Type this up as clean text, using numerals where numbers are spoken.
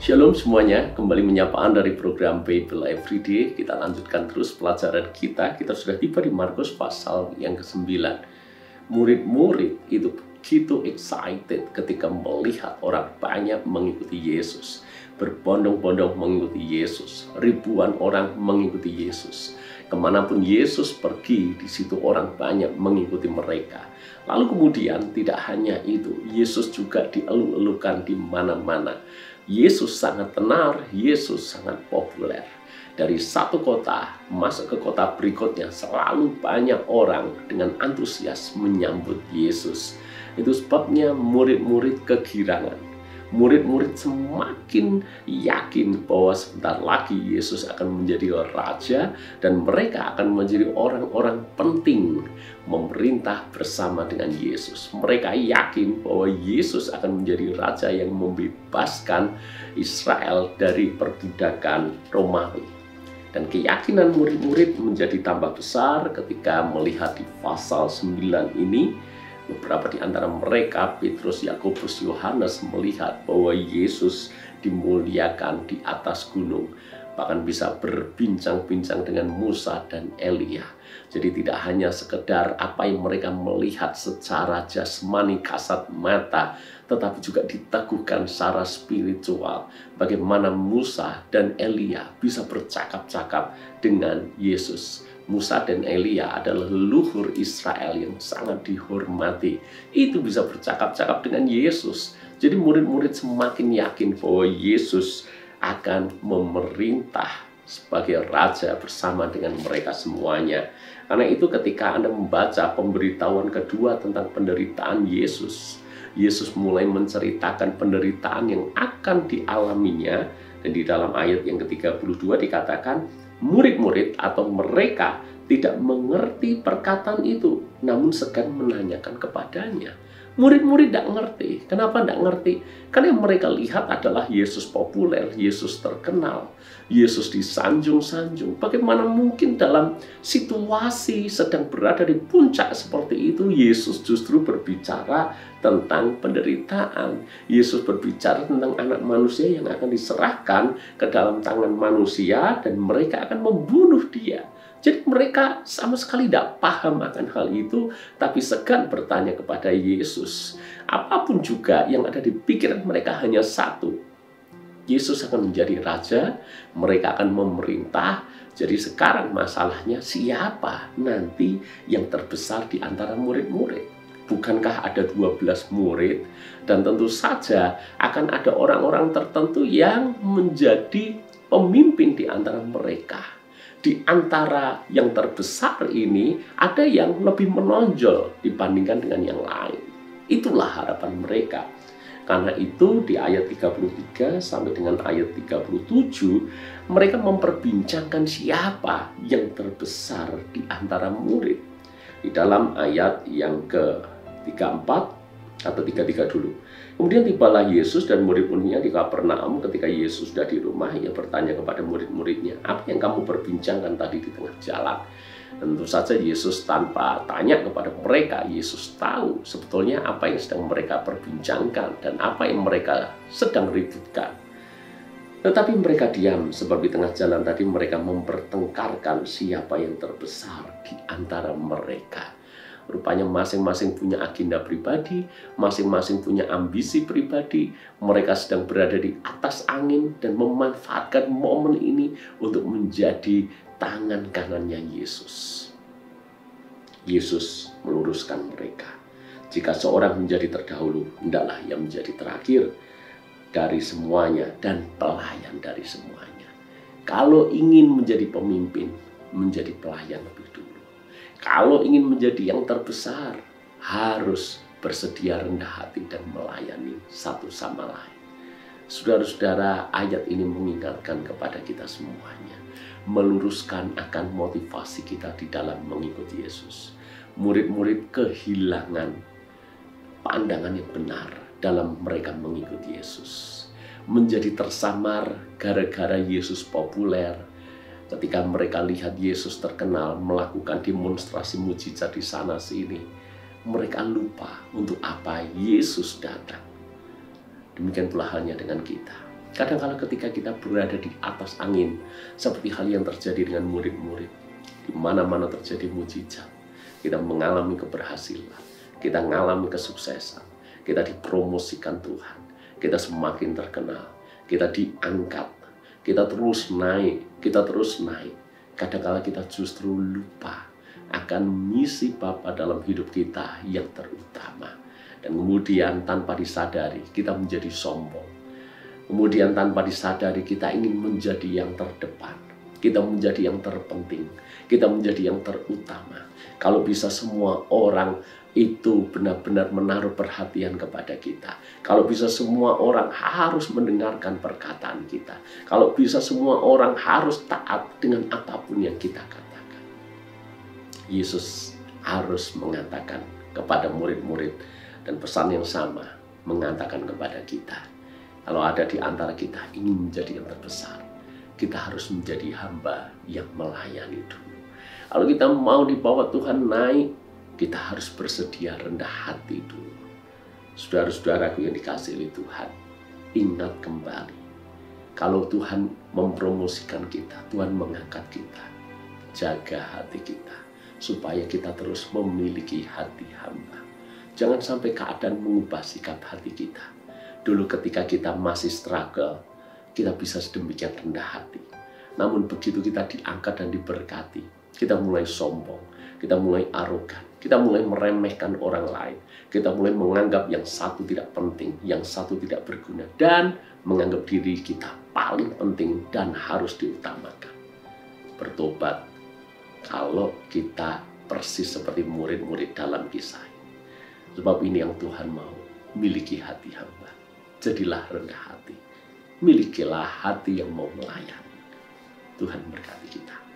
Shalom semuanya, kembali menyapaan dari program Bible Everyday. Kita lanjutkan terus pelajaran kita. Kita sudah tiba di Markus pasal yang ke-9. Murid-murid itu begitu excited ketika melihat orang banyak mengikuti Yesus. Berbondong-bondong mengikuti Yesus. Ribuan orang mengikuti Yesus. Kemanapun Yesus pergi, di situ orang banyak mengikuti mereka. Lalu kemudian tidak hanya itu, Yesus juga dielu-elukan di mana-mana. Yesus sangat tenar, Yesus sangat populer. Dari satu kota masuk ke kota berikutnya, selalu banyak orang dengan antusias menyambut Yesus. Itu sebabnya murid-murid kegirangan. Murid-murid semakin yakin bahwa sebentar lagi Yesus akan menjadi raja dan mereka akan menjadi orang-orang penting memerintah bersama dengan Yesus. Mereka yakin bahwa Yesus akan menjadi raja yang membebaskan Israel dari perbudakan Romawi. Dan keyakinan murid-murid menjadi tambah besar ketika melihat di pasal 9 ini. Beberapa di antara mereka, Petrus, Yakobus, Yohanes, melihat bahwa Yesus dimuliakan di atas gunung. Bahkan bisa berbincang-bincang dengan Musa dan Elia. Jadi tidak hanya sekedar apa yang mereka melihat secara jasmani kasat mata, tetapi juga diteguhkan secara spiritual. Bagaimana Musa dan Elia bisa bercakap-cakap dengan Yesus. Musa dan Elia adalah leluhur Israel yang sangat dihormati. Itu bisa bercakap-cakap dengan Yesus. Jadi murid-murid semakin yakin bahwa Yesus akan memerintah sebagai raja bersama dengan mereka semuanya. Karena itu ketika Anda membaca pemberitahuan kedua tentang penderitaan Yesus, Yesus mulai menceritakan penderitaan yang akan dialaminya. Dan di dalam ayat yang ke-32 dikatakan, murid-murid atau mereka tidak mengerti perkataan itu, namun segan menanyakan kepadanya. Murid-murid tidak ngerti. Kenapa tidak ngerti? Karena yang mereka lihat adalah Yesus populer, Yesus terkenal, Yesus disanjung-sanjung. Bagaimana mungkin dalam situasi sedang berada di puncak seperti itu, Yesus justru berbicara tentang penderitaan. Yesus berbicara tentang anak manusia yang akan diserahkan ke dalam tangan manusia dan mereka akan membunuh dia. Jadi mereka sama sekali tidak paham akan hal itu, tapi segan bertanya kepada Yesus. Apapun juga yang ada di pikiran mereka hanya satu. Yesus akan menjadi raja, mereka akan memerintah. Jadi sekarang masalahnya siapa nanti yang terbesar di antara murid-murid? Bukankah ada 12 murid? Dan tentu saja akan ada orang-orang tertentu yang menjadi pemimpin di antara mereka. Di antara yang terbesar ini, ada yang lebih menonjol dibandingkan dengan yang lain. Itulah harapan mereka. Karena itu di ayat 33 sampai dengan ayat 37, mereka memperbincangkan siapa yang terbesar di antara murid. Di dalam ayat yang ke-34 atau 33 dulu. Kemudian tibalah Yesus dan murid-muridnya di Kapernaum. Ketika Yesus sudah di rumah, ia bertanya kepada murid-muridnya, apa yang kamu perbincangkan tadi di tengah jalan? Tentu saja Yesus tanpa tanya kepada mereka, Yesus tahu sebetulnya apa yang sedang mereka perbincangkan dan apa yang mereka sedang ributkan. Tetapi mereka diam, sebab di tengah jalan tadi mereka mempertengkarkan siapa yang terbesar di antara mereka. Rupanya masing-masing punya agenda pribadi, masing-masing punya ambisi pribadi. Mereka sedang berada di atas angin dan memanfaatkan momen ini untuk menjadi tangan kanannya Yesus. Yesus meluruskan mereka. Jika seorang menjadi terdahulu, hendaklah ia menjadi terakhir dari semuanya dan pelayan dari semuanya. Kalau ingin menjadi pemimpin, menjadi pelayan lebih dulu. Kalau ingin menjadi yang terbesar, harus bersedia rendah hati dan melayani satu sama lain. Saudara-saudara, ayat ini mengingatkan kepada kita semuanya, meluruskan akan motivasi kita di dalam mengikuti Yesus. Murid-murid kehilangan pandangan yang benar dalam mereka mengikuti Yesus. Menjadi tersamar gara-gara Yesus populer. Ketika mereka lihat Yesus terkenal melakukan demonstrasi mujizat di sana sini, mereka lupa untuk apa Yesus datang. Demikian pula halnya dengan kita. Kadang-kala ketika kita berada di atas angin, seperti hal yang terjadi dengan murid-murid, di mana-mana terjadi mujizat, kita mengalami keberhasilan, kita mengalami kesuksesan, kita dipromosikan Tuhan, kita semakin terkenal, kita diangkat, kita terus naik, Kadang-kala kita justru lupa akan misi Bapa dalam hidup kita yang terutama. Dan kemudian tanpa disadari kita menjadi sombong. Kemudian tanpa disadari kita ingin menjadi yang terdepan. Kita menjadi yang terpenting. Kita menjadi yang terutama. Kalau bisa semua orang itu benar-benar menaruh perhatian kepada kita. Kalau bisa semua orang harus mendengarkan perkataan kita. Kalau bisa semua orang harus taat dengan apapun yang kita katakan. Yesus harus mengatakan kepada murid-murid dan pesan yang sama mengatakan kepada kita. Kalau ada di antara kita ingin menjadi yang terbesar, kita harus menjadi hamba yang melayani dulu. Kalau kita mau dibawa Tuhan naik, kita harus bersedia rendah hati dulu. Saudara-saudaraku yang dikasihi oleh Tuhan, ingat kembali. Kalau Tuhan mempromosikan kita, Tuhan mengangkat kita, jaga hati kita, supaya kita terus memiliki hati hamba. Jangan sampai keadaan mengubah sikap hati kita. Dulu ketika kita masih struggle, kita bisa sedemikian rendah hati. Namun begitu kita diangkat dan diberkati, kita mulai sombong, kita mulai arogan, kita mulai meremehkan orang lain, kita mulai menganggap yang satu tidak penting, yang satu tidak berguna, dan menganggap diri kita paling penting dan harus diutamakan. Bertobat kalau kita persis seperti murid-murid dalam kisah. Sebab ini yang Tuhan mau, miliki hati hamba. Jadilah rendah hati. Milikilah hati yang mau melayani. Tuhan berkati kita.